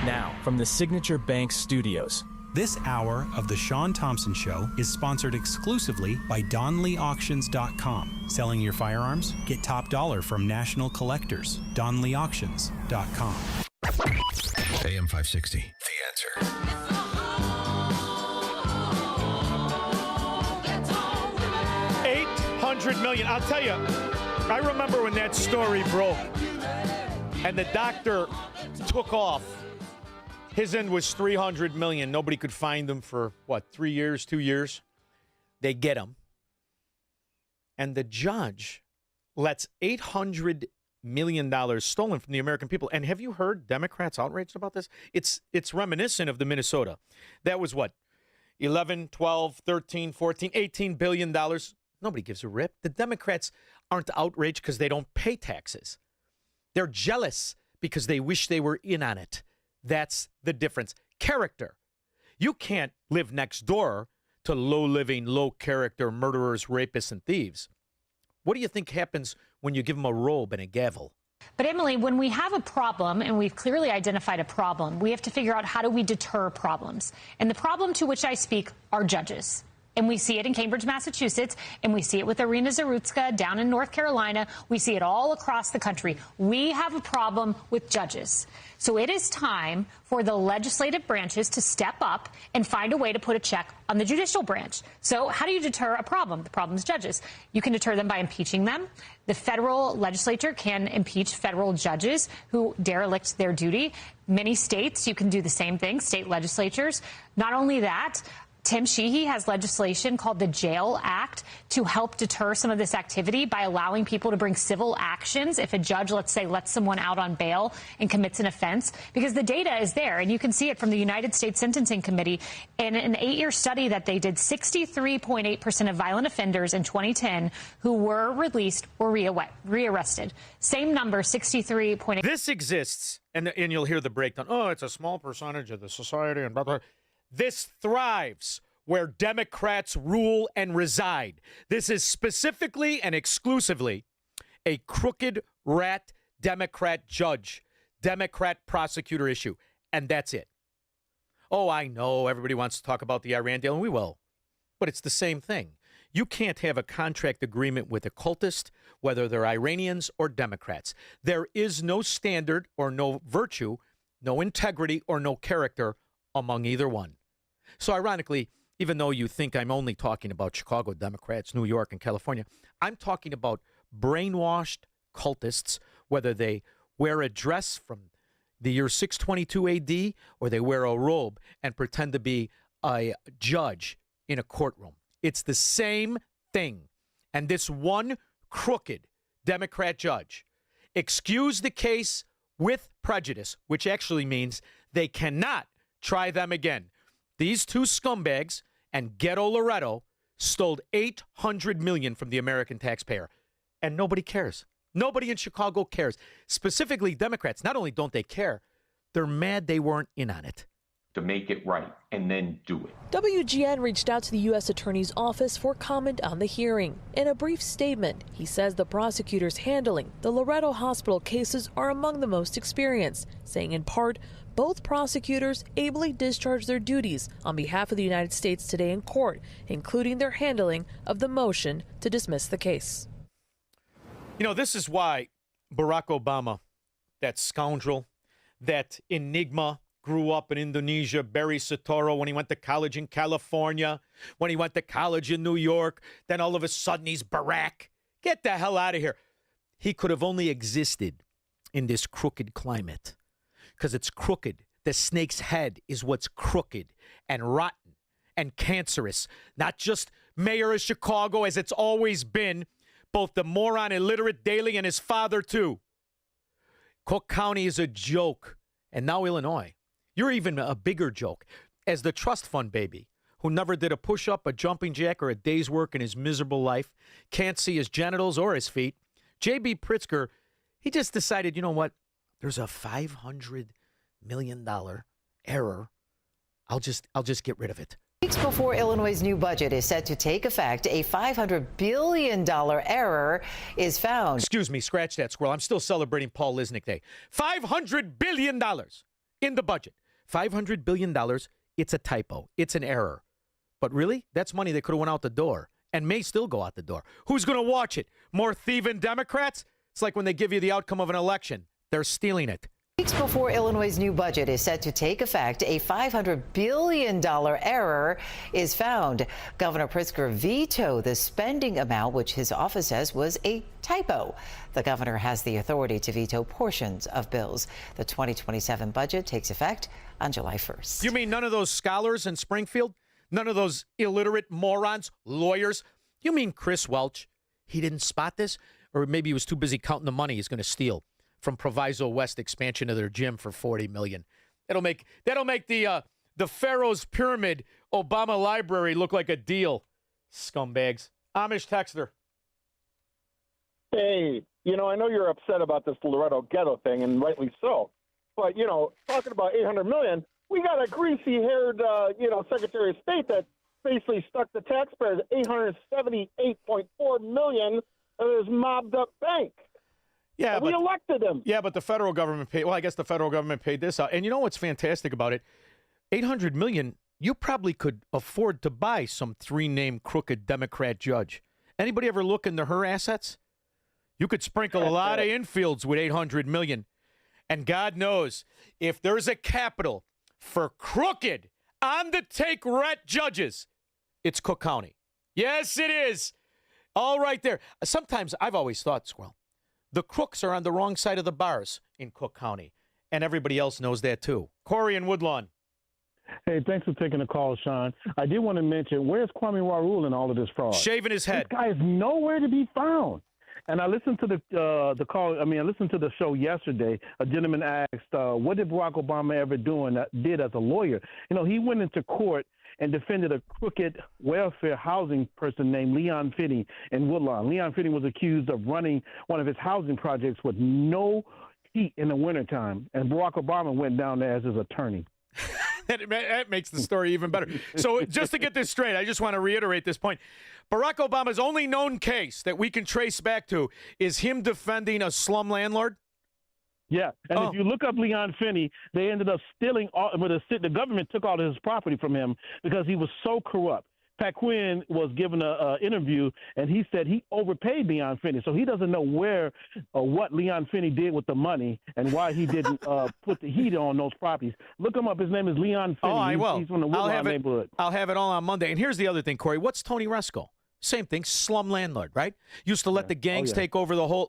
Now, from the Signature Bank Studios. This hour of The Shaun Thompson Show is sponsored exclusively by DonleyAuctions.com. Selling your firearms? Get top dollar from national collectors. DonleyAuctions.com. AM 560, The Answer. 800 million. I'll tell you, I remember when that story broke and the doctor took off. His end was 300 million. Nobody could find him for, 3 years, 2 years? They get him. And the judge lets $800 million stolen from the American people. And have you heard Democrats outraged about this? It's reminiscent of the Minnesota. That was 11, 12, 13, 14, $18 billion. Nobody gives a rip. The Democrats aren't outraged because they don't pay taxes. They're jealous because they wish they were in on it. That's the difference. Character. You can't live next door to low-living, low-character murderers, rapists, and thieves. What do you think happens when you give them a robe and a gavel? But, Emily, when we have a problem, and we've clearly identified a problem, we have to figure out how do we deter problems. And the problem to which I speak are judges. And we see it in Cambridge, Massachusetts, and we see it with Irina Zarutska down in North Carolina. We see it all across the country. We have a problem with judges. So it is time for the legislative branches to step up and find a way to put a check on the judicial branch. So how do you deter a problem? The problem is judges. You can deter them by impeaching them. The federal legislature can impeach federal judges who derelict their duty. Many states, you can do the same thing, state legislatures. Not only that, Tim Sheehy has legislation called the Jail Act to help deter some of this activity by allowing people to bring civil actions if a judge, let's say, lets someone out on bail and commits an offense, because the data is there. And you can see it from the United States Sentencing Committee. In an 8-year study that they did, 63.8% of violent offenders in 2010 who were released were rearrested. Same number, 63.8%. This exists, and you'll hear the breakdown. Oh, it's a small percentage of the society and blah, blah. This thrives where Democrats rule and reside. This is specifically and exclusively a crooked rat Democrat judge, Democrat prosecutor issue, and that's it. Oh, I know everybody wants to talk about the Iran deal, and we will, but it's the same thing. You can't have a contract agreement with a cultist, whether they're Iranians or Democrats. There is no standard or no virtue, no integrity or no character among either one. So ironically, even though you think I'm only talking about Chicago Democrats, New York, and California, I'm talking about brainwashed cultists, whether they wear a dress from the year 622 AD or they wear a robe and pretend to be a judge in a courtroom. It's the same thing. And this one crooked Democrat judge excused the case with prejudice, which actually means they cannot try them again. These two scumbags and Ghetto Loretto stole $800 million from the American taxpayer, and nobody cares. Nobody in Chicago cares. Specifically, Democrats. Not only don't they care, they're mad they weren't in on it. To make it right and then do it. WGN reached out to the U.S. Attorney's Office for comment on the hearing. In a brief statement, he says the prosecutors handling the Loretto Hospital cases are among the most experienced, saying in part, both prosecutors ably discharged their duties on behalf of the United States today in court, including their handling of the motion to dismiss the case. You know, this is why Barack Obama, that scoundrel, that enigma, grew up in Indonesia, Barry Soetoro, when he went to college in California, when he went to college in New York, then all of a sudden he's Barack. Get the hell out of here. He could have only existed in this crooked climate because it's crooked. The snake's head is what's crooked and rotten and cancerous. Not just mayor of Chicago, as it's always been, both the moron illiterate Daley and his father, too. Cook County is a joke. And now Illinois. You're even a bigger joke. As the trust fund baby, who never did a push-up, a jumping jack, or a day's work in his miserable life, can't see his genitals or his feet, J.B. Pritzker, he just decided, you know what? There's a $500 million error. I'll just get rid of it. Weeks before Illinois' new budget is set to take effect, a $500 billion error is found. Excuse me, scratch that, squirrel. I'm still celebrating Paul Lisnick Day. $500 billion in the budget. $500 billion, it's a typo. It's an error. But really, that's money that could have went out the door and may still go out the door. Who's going to watch it? More thieving Democrats? It's like when they give you the outcome of an election. They're stealing it. Weeks before Illinois' new budget is set to take effect, a $500 billion error is found. Governor Pritzker vetoed the spending amount, which his office says was a typo. The governor has the authority to veto portions of bills. The 2027 budget takes effect on July 1st. You mean none of those scholars in Springfield? None of those illiterate morons, lawyers? You mean Chris Welch? He didn't spot this? Or maybe he was too busy counting the money he's going to steal from Proviso West expansion of their gym for $40 million. That'll make the Pharaoh's Pyramid Obama Library look like a deal. Scumbags. Amish Texter. Hey, I know you're upset about this Loretto ghetto thing, and rightly so. But, talking about $800 million, we got a greasy-haired, Secretary of State that basically stuck the taxpayers $878.4 million in his mobbed-up bank. Yeah, we elected him. Yeah, but the federal government paid. Well, I guess the federal government paid this out. And you know what's fantastic about it? $800 million. You probably could afford to buy some three-name crooked Democrat judge. Anybody ever look into her assets? You could sprinkle a lot of infields with $800 million. And God knows, if there's a capital for crooked, on-the-take rat judges, it's Cook County. Yes, it is. All right there. Sometimes I've always thought, Squirrel, the crooks are on the wrong side of the bars in Cook County, and everybody else knows that too. Corey in Woodlawn. Hey, thanks for taking the call, Shaun. I did want to mention, where's Kwame Raoul in all of this fraud? Shaving his head. This guy is nowhere to be found. And I listened to the call. I listened to the show yesterday. A gentleman asked, what did Barack Obama ever did as a lawyer? He went into court and defended a crooked welfare housing person named Leon Finney in Woodlawn. Leon Finney was accused of running one of his housing projects with no heat in the wintertime, and Barack Obama went down there as his attorney. That makes the story even better. So just to get this straight, I just want to reiterate this point. Barack Obama's only known case that we can trace back to is him defending a slum landlord? Yeah, and if you look up Leon Finney, they ended up stealing the government took all of his property from him because he was so corrupt. Pat Quinn was given an interview, and he said he overpaid Leon Finney, so he doesn't know where or what Leon Finney did with the money and why he didn't put the heat on those properties. Look him up. His name is Leon Finney. Oh, I will. He's from the Woodlawn neighborhood. I'll have it all on Monday. And here's the other thing, Corey. What's Tony Resco? Same thing, slum landlord, right? Used to let the gangs take over the whole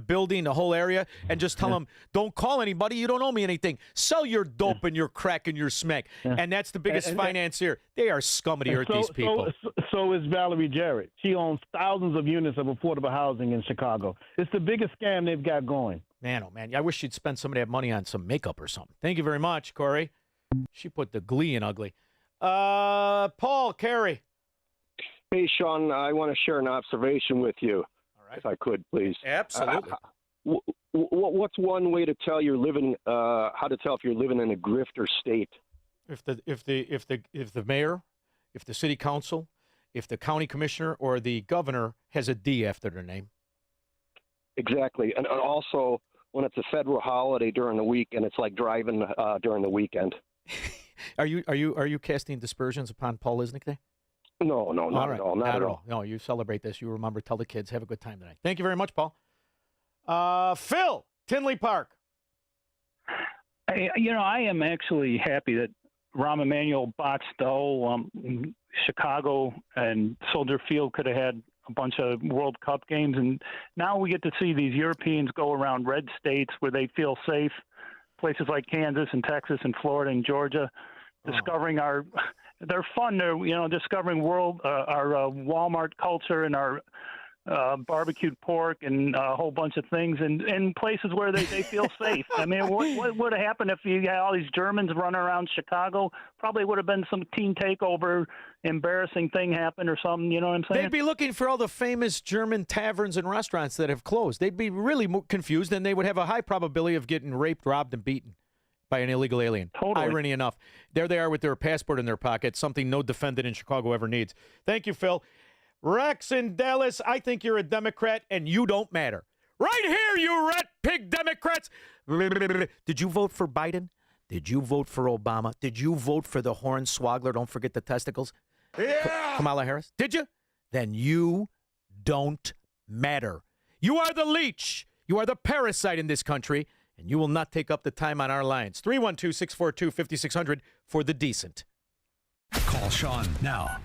building, the whole area, and just tell them, don't call anybody, you don't owe me anything. Sell your dope and your crack and your smack. And that's the biggest financier. They are scum of the earth, these people. So is Valerie Jarrett. She owns thousands of units of affordable housing in Chicago. It's the biggest scam they've got going. Man, oh, man, I wish she'd spend some of that money on some makeup or something. Thank you very much, Corey. She put the glee in ugly. Paul, Carey. Hey, Shaun, I want to share an observation with you, all right, if I could, please. Absolutely. What's one way to tell you're living? How to tell if you're living in a grifter state? If the mayor, if the city council, if the county commissioner, or the governor has a D after their name. Exactly, and also when it's a federal holiday during the week, and it's like driving during the weekend. Are you casting dispersions upon Paul Lisnick Day? No, not at all. Not at all. No, you celebrate this. You remember, tell the kids, have a good time tonight. Thank you very much, Paul. Phil, Tinley Park. I am actually happy that Rahm Emanuel botched the whole Chicago and Soldier Field could have had a bunch of World Cup games. And now we get to see these Europeans go around red states where they feel safe, places like Kansas and Texas and Florida and Georgia, discovering they're fun. They're, discovering our Walmart culture and our barbecued pork and a whole bunch of things in places where they feel safe. I mean, what would have happened if you had all these Germans running around Chicago? Probably would have been some teen takeover, embarrassing thing happened or something. You know what I'm saying? They'd be looking for all the famous German taverns and restaurants that have closed. They'd be really confused, and they would have a high probability of getting raped, robbed, and beaten by an illegal alien. Totally. Irony enough. There they are with their passport in their pocket, something no defendant in Chicago ever needs. Thank you, Phil. Rex in Dallas, I think you're a Democrat and you don't matter. Right here, you rat pig Democrats. Did you vote for Biden? Did you vote for Obama? Did you vote for the hornswoggler? Don't forget the testicles. Yeah. Kamala Harris? Did you? Then you don't matter. You are the leech. You are the parasite in this country, and you will not take up the time on our lines. 312-642-5600 for the decent. Call Shaun now.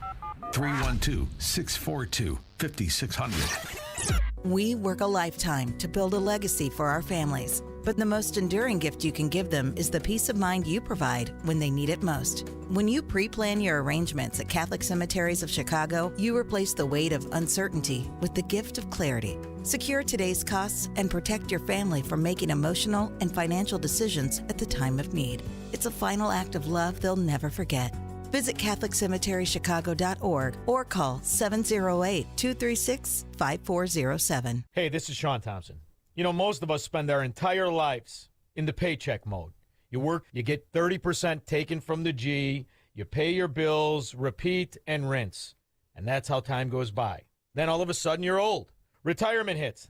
312-642-5600. We work a lifetime to build a legacy for our families, but the most enduring gift you can give them is the peace of mind you provide when they need it most. When you pre-plan your arrangements at Catholic Cemeteries of Chicago, you replace the weight of uncertainty with the gift of clarity. Secure today's costs and protect your family from making emotional and financial decisions at the time of need. It's a final act of love they'll never forget. Visit CatholicCemeteryChicago.org or call 708-236-5407. Hey, this is Shaun Thompson. You know, most of us spend our entire lives in the paycheck mode. You work, you get 30% taken from the G, you pay your bills, repeat and rinse. And that's how time goes by. Then all of a sudden you're old. Retirement hits.